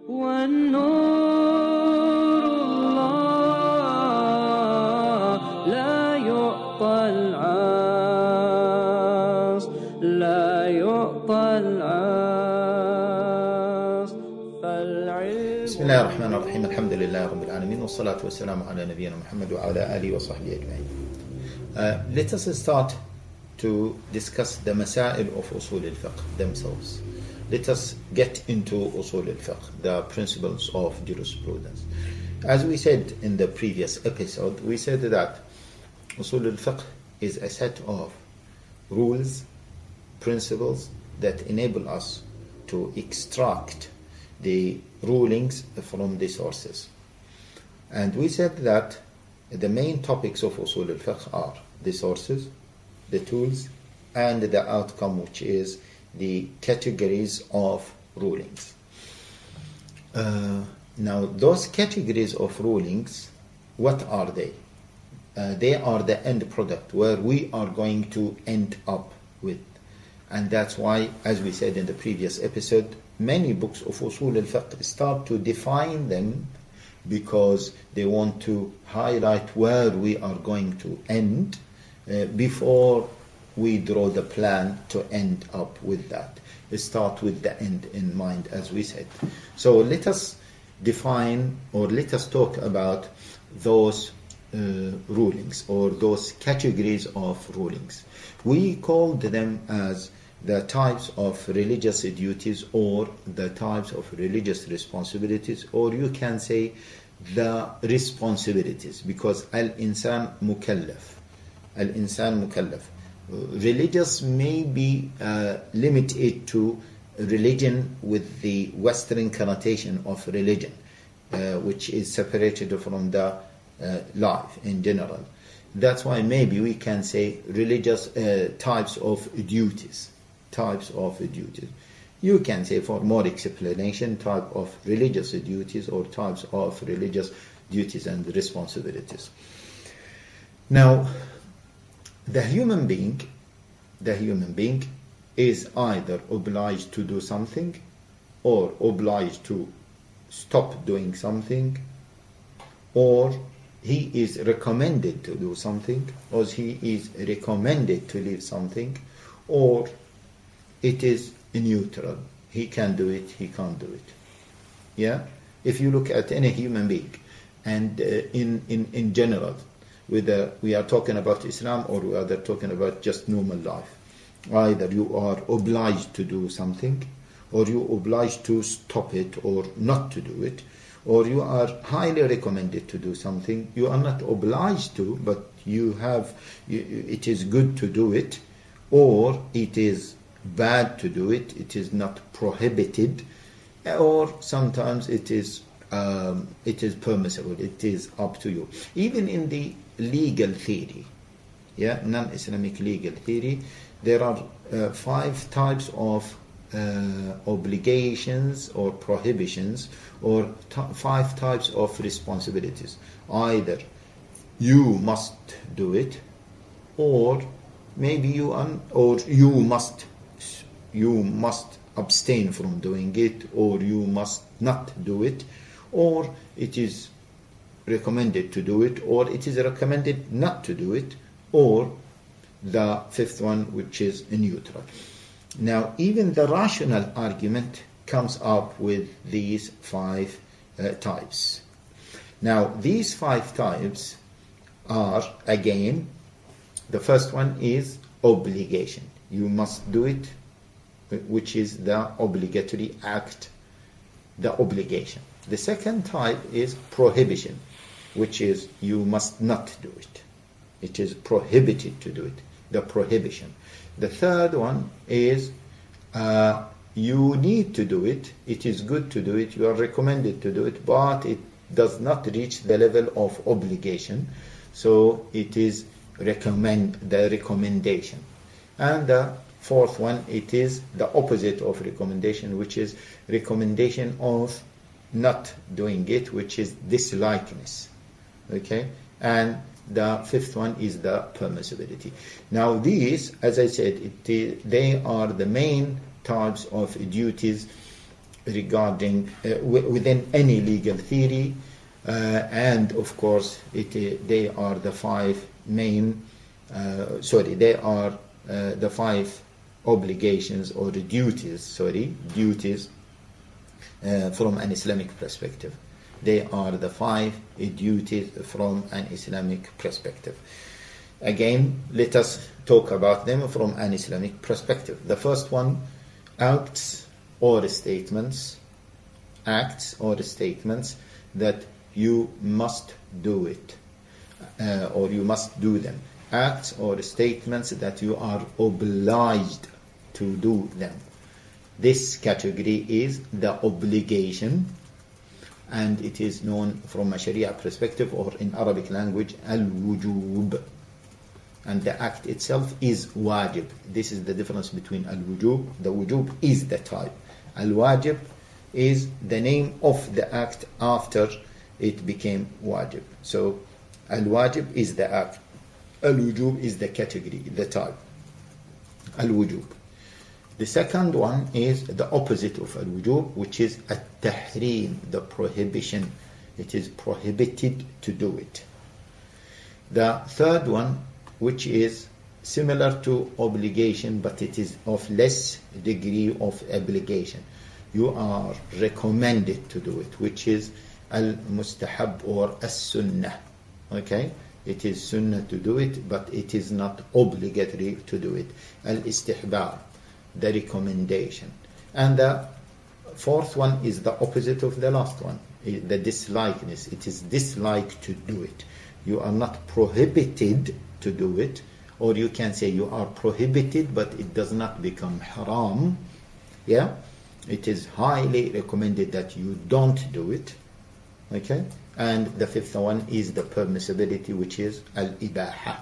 والنور الله لا يعطى العاص لا يعطى العاص فالعلم. بسم الله الرحمن الرحيم. الحمد لله رب العالمين والصلاة والسلام على نبينا محمد وعلى آله وصحبه أجمعين. Let us start to discuss the masail of Usul al-Fiqh themselves. Let us get into Usul al-Fiqh, the principles of jurisprudence. As we said in the previous episode, we said that Usul al-Fiqh is a set of rules, principles that enable us to extract the rulings from the sources. And we said that the main topics of Usul al-Fiqh are the sources, the tools, and the outcome, which is the categories of rulings. Now, those categories of rulings, what are they? They are the end product, where we are going to end up with. And that's why, as we said in the previous episode, many books of Usul al-Fiqh start to define them because they want to highlight where we are going to end before we draw the plan to end up with that. Start with the end in mind, as we said. So let us define, or let us talk about those rulings, or those categories of rulings. We called them as the types of religious duties, or the types of religious responsibilities, or you can say the responsibilities, because al-insan mukallaf. Al-insan mukallaf. Religious may be limited to religion with the Western connotation of religion, which is separated from the life in general. That's why maybe we can say religious types of duties. Types of duties. You can say, for more explanation, type of religious duties or types of religious duties and responsibilities. Now, the human being is either obliged to do something or obliged to stop doing something, or he is recommended to do something, or he is recommended to leave something, or it is neutral. He can do it, he can't do it. Yeah? If you look at any human being, and in general, whether we are talking about Islam or we are talking about just normal life, either you are obliged to do something, or you are obliged to stop it or not to do it, or you are highly recommended to do something. You are not obliged to, but it is good to do it, or it is bad to do it. It is not prohibited, or sometimes it is permissible. It is up to you. Even in the legal theory, non-Islamic legal theory, there are 5 types of obligations or prohibitions, or 5 types of responsibilities. Either you must do it, or maybe you must abstain from doing it, or you must not do it, or it is recommended to do it, or it is recommended not to do it, or the 5th one, which is neutral. Now, even the rational argument comes up with these 5 types. Now, these 5 types are, again, the first one is obligation. You must do it, which is the obligatory act, the obligation. The second type is prohibition, which is you must not do it. It is prohibited to do it, the prohibition. The third one is you need to do it. It is good to do it. You are recommended to do it, but it does not reach the level of obligation. So it is the recommendation. And the 4th one, it is the opposite of recommendation, which is recommendation of not doing it, which is dislikeness. Okay? And the 5th one is the permissibility. Now these, as I said, they are the main types of duties regarding within any legal theory, and of course they are the five main they are the five obligations or duties from an Islamic perspective. They are the five duties from an Islamic perspective. Again, let us talk about them from an Islamic perspective. The first one, acts or statements that you must do it, or you must do them. Acts or statements that you are obliged to do them. This category is the obligation, and it is known from a Sharia perspective, or in Arabic language, al-wujub. And the act itself is wajib. This is the difference between al-wujub. The wujub is the type. Al-wajib is the name of the act after it became wajib. So al-wajib is the act. Al-wujub is the category, the type. Al-wujub. The second one is the opposite of al-wujub, which is at-tahrim, the prohibition. It is prohibited to do it. The third one, which is similar to obligation, but it is of less degree of obligation. You are recommended to do it, which is al-mustahab or as-sunnah. Okay? It is sunnah to do it, but it is not obligatory to do it. Al-istihbab, the recommendation. And the fourth one is the opposite of the last one, the dislikeness. It is disliked to do it. You are not prohibited to do it, or you can say you are prohibited, but it does not become haram. Yeah, it is highly recommended that you don't do it. Okay, and the fifth one is the permissibility, which is al-ibaha.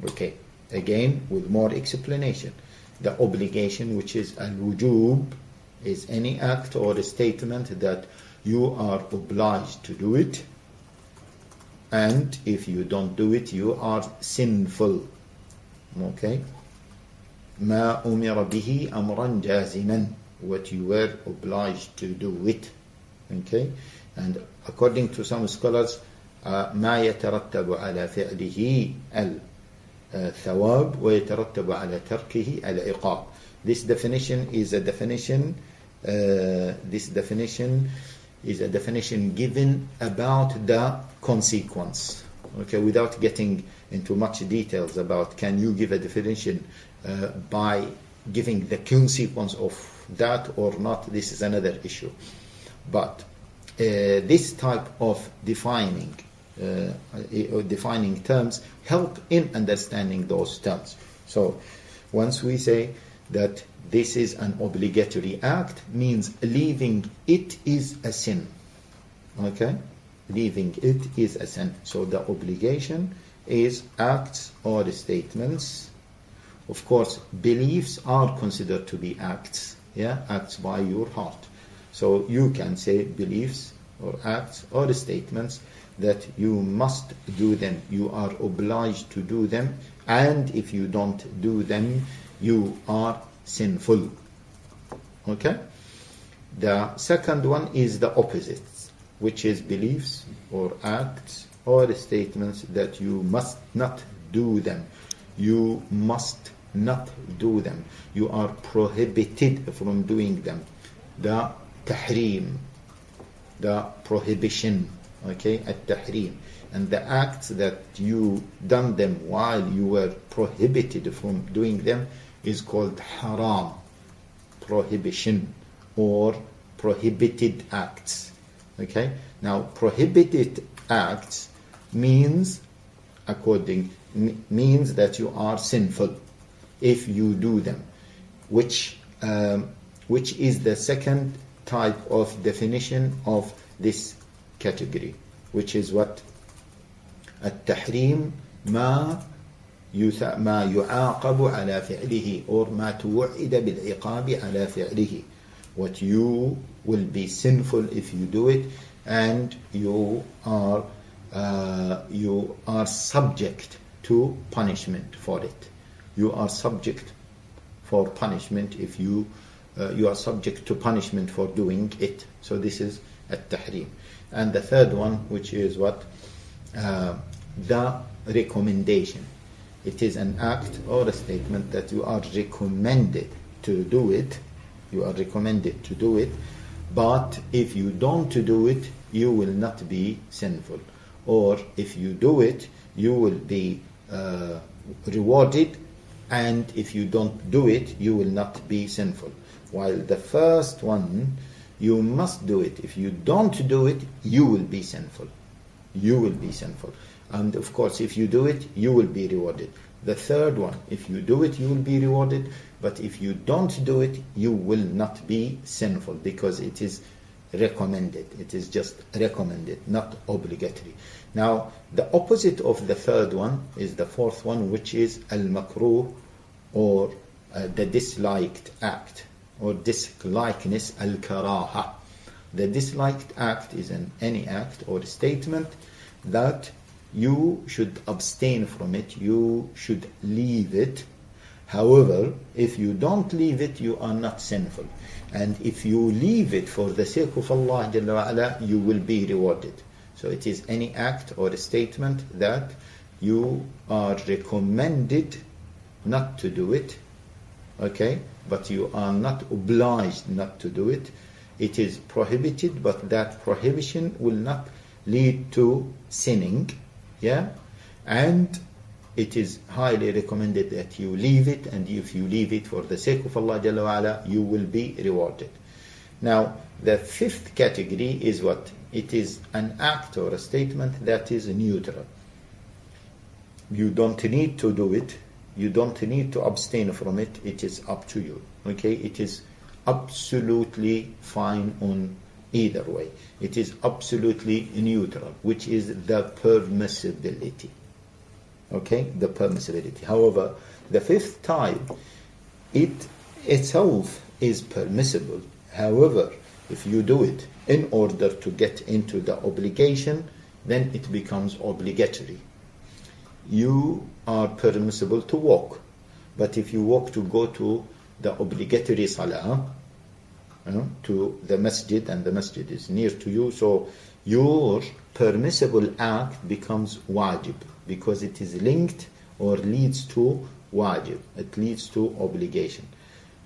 Okay, again with more explanation. The obligation, which is al-wujub, is any act or a statement that you are obliged to do it, and if you don't do it, you are sinful. Okay? ما أمر به أمرا جازما, what you were obliged to do it. Okay? And according to some scholars, ما يترتب على فعله الثواب ويترتب على تركه العقاب. This definition is a definition. This definition is a definition given about the consequence. Okay, without getting into much details about can you give a definition by giving the consequence of that or not, this is another issue. But this type of defining terms help in understanding those terms. So once we say that this is an obligatory act, means leaving it is a sin. Okay? Leaving it is a sin. So the obligation is acts or statements. Of course, beliefs are considered to be acts. Yeah? Acts by your heart. So you can say beliefs or acts or statements that you must do them. You are obliged to do them. And if you don't do them, you are sinful. Okay? The second one is the opposite, which is beliefs or acts or statements that you must not do them. You must not do them. You are prohibited from doing them. The tahrim, the prohibition. Okay, at-tahrim. And the acts that you done them while you were prohibited from doing them is called haram, prohibition, or prohibited acts. Okay, now prohibited acts means that you are sinful if you do them, which is the second type of definition of this category, which is what? التحريم ما يعاقب على فعله, or ما توعد بالعقاب على فعله. What you will be sinful if you do it, and you are subject to punishment for it. You are subject for punishment if you you are subject to punishment for doing it. So this is at-tahrim. And the third one, which is what? The recommendation. It is an act or a statement that you are recommended to do it. You are recommended to do it, but if you don't do it, you will not be sinful. Or if you do it, you will be rewarded, and if you don't do it, you will not be sinful. While the first one, you must do it. If you don't do it, you will be sinful. You will be sinful. And of course, if you do it, you will be rewarded. The third one, if you do it, you will be rewarded. But if you don't do it, you will not be sinful, because it is recommended. It is just recommended, not obligatory. Now, the opposite of the third one is the fourth one, which is al-makruh, or the disliked act, or dislikeness, al-karaha. The disliked act is any act or statement that you should abstain from it, you should leave it. However, if you don't leave it, you are not sinful. And if you leave it for the sake of Allah Jalla wa Ala, you will be rewarded. So it is any act or a statement that you are recommended not to do it, okay, but you are not obliged not to do it. It is prohibited, but that prohibition will not lead to sinning, yeah, and it is highly recommended that you leave it, and if you leave it for the sake of Allah Jalla wa Ala, you will be rewarded. Now, the fifth category is what? It is an act or a statement that is neutral. You don't need to do it, you don't need to abstain from it, it is up to you, okay? It is absolutely fine on either way. It is absolutely neutral, which is the permissibility. Okay, the permissibility. However, the fifth type, it itself is permissible. However, if you do it in order to get into the obligation, then it becomes obligatory. You are permissible to walk, but if you walk to go to the obligatory salah, to the masjid, and the masjid is near to you, so your permissible act becomes wajib, because it is linked or leads to wajib, it leads to obligation.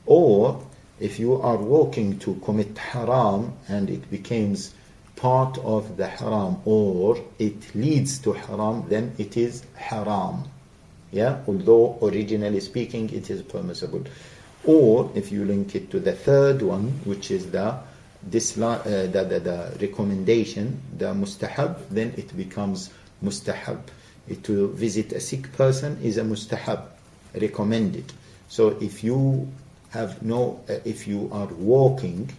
Or if you are walking to commit haram and it becomes part of the haram, or it leads to haram, then it is haram, yeah, although originally speaking it is permissible. Or if you link it to the third one, which is the recommendation, the mustahab, then it becomes mustahab. To visit a sick person is a mustahab, recommended. So if you have if you are walking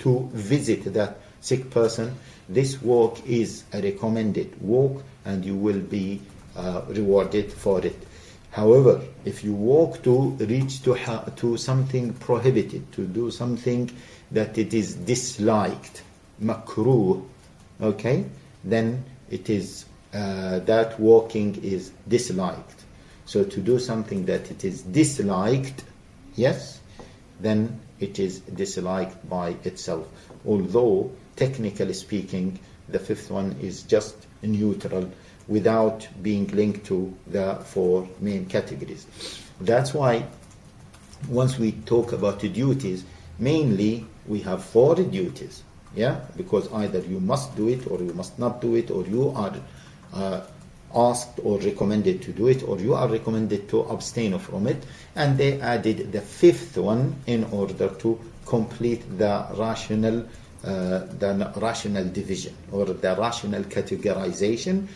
to visit that sick person, this walk is a recommended walk, and you will be rewarded for it. However, if you walk to reach to something prohibited, to do something that it is disliked, makruh, okay, then it is that walking is disliked. So to do something that it is disliked, yes, then it is disliked by itself. Although technically speaking, the fifth one is just neutral, without being linked to the four main categories. That's why once we talk about the duties, mainly we have four duties, yeah, because either you must do it, or you must not do it, or you are asked or recommended to do it, or you are recommended to abstain from it. And they added the fifth one in order to complete the rational division, or the rational categorization.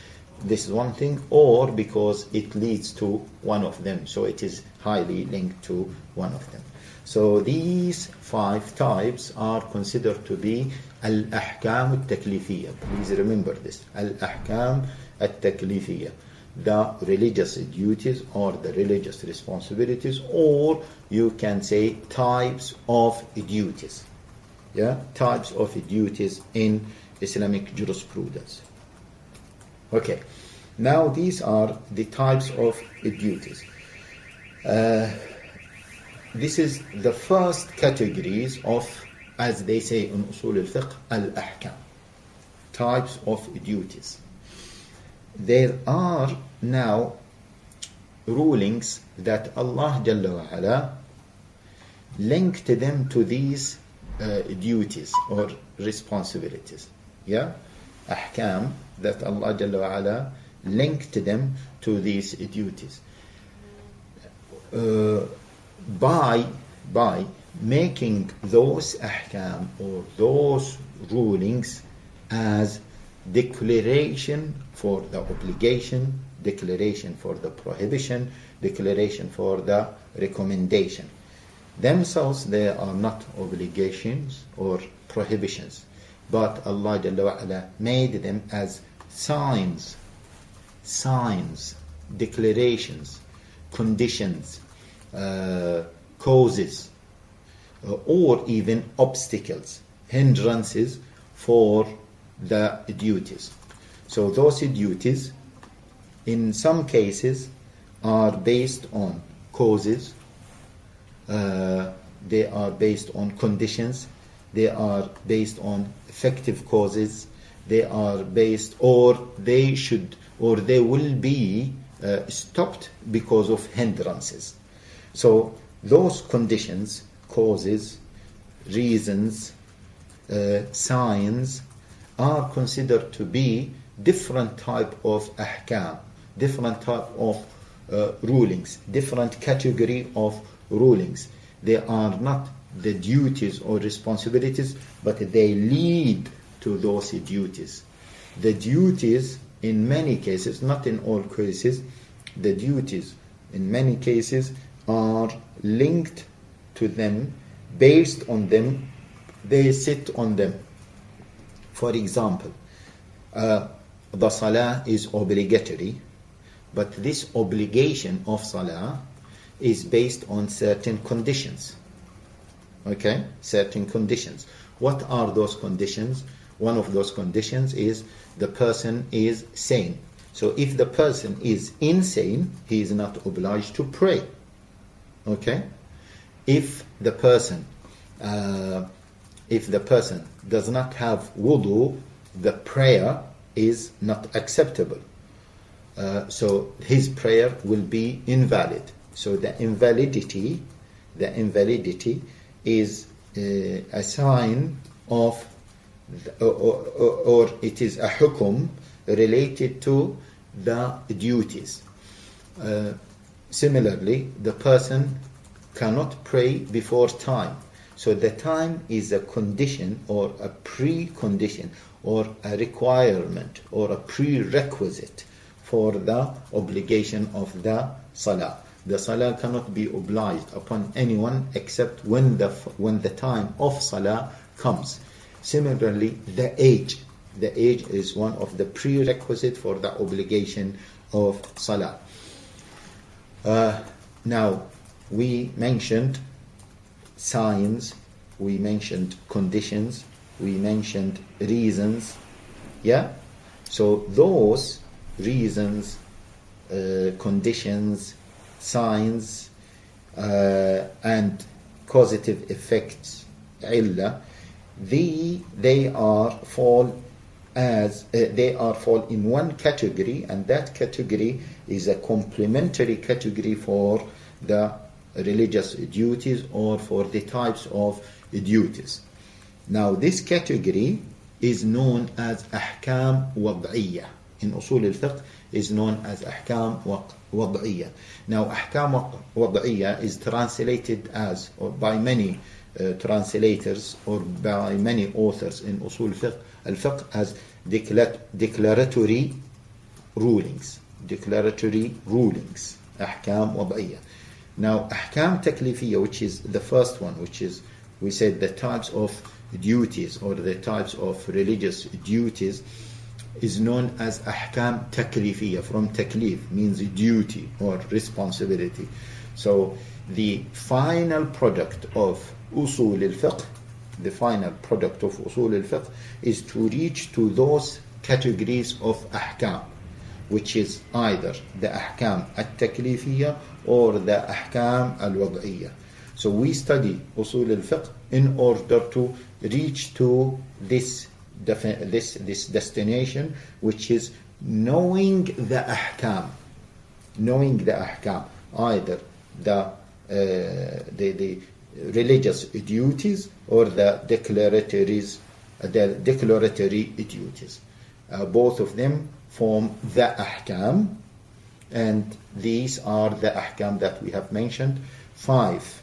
This is one thing, or because it leads to one of them, so it is highly linked to one of them. So these five types are considered to be al-ahkam al-taklifiyya. Please remember this, al-ahkam al-taklifiyya, the religious duties or the religious responsibilities, or you can say types of duties, yeah, types of duties in Islamic jurisprudence. Okay, now these are the types of duties. this is the first categories of, as they say in Usul al-Fiqh, al-Ahkam, types of duties. There are now rulings that Allah Jalla wa Ala linked them to these duties or responsibilities. Yeah? Ahkam that Allah Jalla wa Ala linked them to these duties. By making those ahkam or those rulings as declaration for the obligation, declaration for the prohibition, declaration for the recommendation. Themselves, they are not obligations or prohibitions, but Allah Jalla wa Ala made them as signs, declarations, conditions, causes, or even obstacles, hindrances for the duties. So those duties, in some cases, are based on causes, they are based on conditions, they are based on effective causes, they are based, or they should, or they will be stopped because of hindrances. So those conditions, causes, reasons, signs are considered to be different type of ahkam, different type of rulings, different category of rulings. They are not the duties or responsibilities, but they lead to those duties. The duties, in many cases, not in all cases, the duties in many cases are linked to them, based on them, they sit on them. For example, the salah is obligatory, but this obligation of salah is based on certain conditions. Okay? Certain conditions. What are those conditions? One of those conditions is the person is sane. So if the person is insane, he is not obliged to pray. Okay? If the person does not have wudu, the prayer is not acceptable. So his prayer will be invalid. So the invalidity is a sign of, or it is a hukum related to the duties. Similarly, the person cannot pray before time. So the time is a condition or a precondition or a requirement or a prerequisite for the obligation of the salah. The salah cannot be obliged upon anyone except when the time of salah comes. Similarly, the age is one of the prerequisites for the obligation of salah. Now, we mentioned signs, we mentioned conditions, we mentioned reasons. Yeah? So those reasons, conditions, signs, and causative effects, illah, they are fall in one category, and that category is a complementary category for the religious duties or for the types of duties. Now this category is known as ahkam wad'iyya. In Usul al-Fiqh is known as ahkam wad'iyya. Now ahkam wad'iyya is translated as, or by many translators or by many authors in Usul al-Fiqh as declaratory rulings. Declaratory rulings. Ahkam wad'iyya. Now, ahkam taklifiyya, which is the first one, which is, we said, the types of duties or the types of religious duties, is known as ahkam taklifiyya. From taklif means duty or responsibility. So, the final product of Usul al-Fiqh, the final product of Usul al-Fiqh is to reach to those categories of ahkam, which is either the ahkam al-taklifiyya or the ahkam al-wad'iyya. So we study Usul al-Fiqh in order to reach to this destination, which is knowing the ahkam. Knowing the ahkam, either the religious duties or the declaratory duties. Both of them form the ahkam, and these are the ahkam that we have mentioned. Five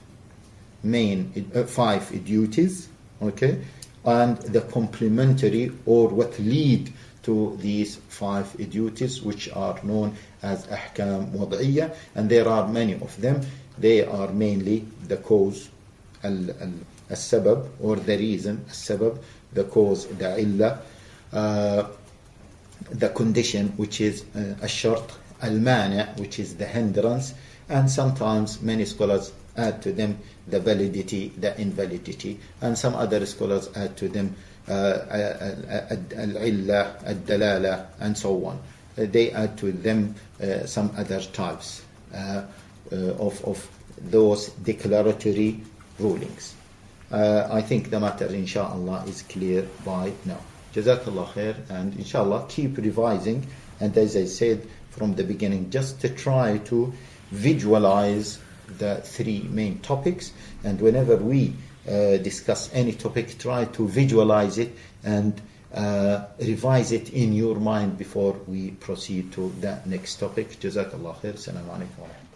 duties, okay, and the complementary or what lead to these five duties, which are known as ahkam wad'iyya, and there are many of them. They are mainly the cause, al-sabab, or the reason, al-sabab, the cause, the illah, the condition, which is al-shart, al-mani', which is the hindrance, and sometimes many scholars add to them the validity, the invalidity, and some other scholars add to them al-illah, al-dalala, and so on. They add to them some other types of those declaratory rulings. I think the matter, inshallah, is clear by now. Jazakallah khair, and inshallah keep revising, and as I said from the beginning, just to try to visualize the three main topics, and whenever we discuss any topic, try to visualize it and revise it in your mind before we proceed to the next topic. Jazakallah khair. Assalamu alaikum.